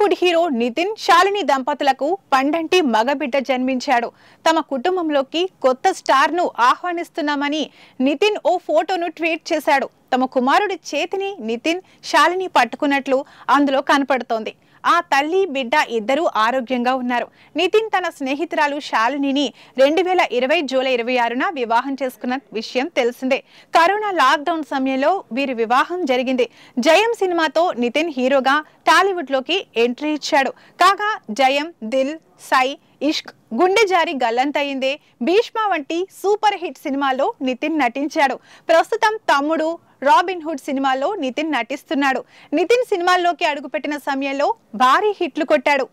Tollywood hero Nitin, Shalini దంపతులకు పండంటి మగబిడ్డ జన్మించాడు. తమ కుటుంబంలోకి కొత్త స్టార్ ను ఆహ్వానిస్తున్నామని నితిన్ ఓ ఫోటోను ట్వీట్ చేశాడు. తమ కుమారుడి చేతిని నితిన్, శాలిని పట్టుకున్నట్లు అందులో కనపడుతోంది. ఆ తల్లి బిడ్డ ఇద్దరూ ఆరోగ్యంగా ఉన్నారు. నితిన్ తన స్నేహితురాలు శాలినిని 2020 జూలై 26న వివాహం చేసుకున్న విషయం తెలిసిందే. కరోనా లాక్డౌన్ సమయంలో వీరి వివాహం జరిగింది. జయం సినిమాతో నితిన్ హీరోగా టాలీవుడ్ లోకి ఎంట్రీ ఇచ్చాడు. కాగా జయం, దిల్, సై, ఇష్క్, గుండె జారి గల్లంతయిందే, భీష్మ వంటి సూపర్ హిట్ సినిమాల్లో నితిన్ నటించాడు. ప్రస్తుతం తమ్ముడు, రాబిన్ హుడ్ సినిమాలో నితిన్ నటిస్తున్నాడు. నితిన్ సినిమాల్లోకి అడుగుపెట్టిన సమయంలో భారీ హిట్లు కొట్టాడు.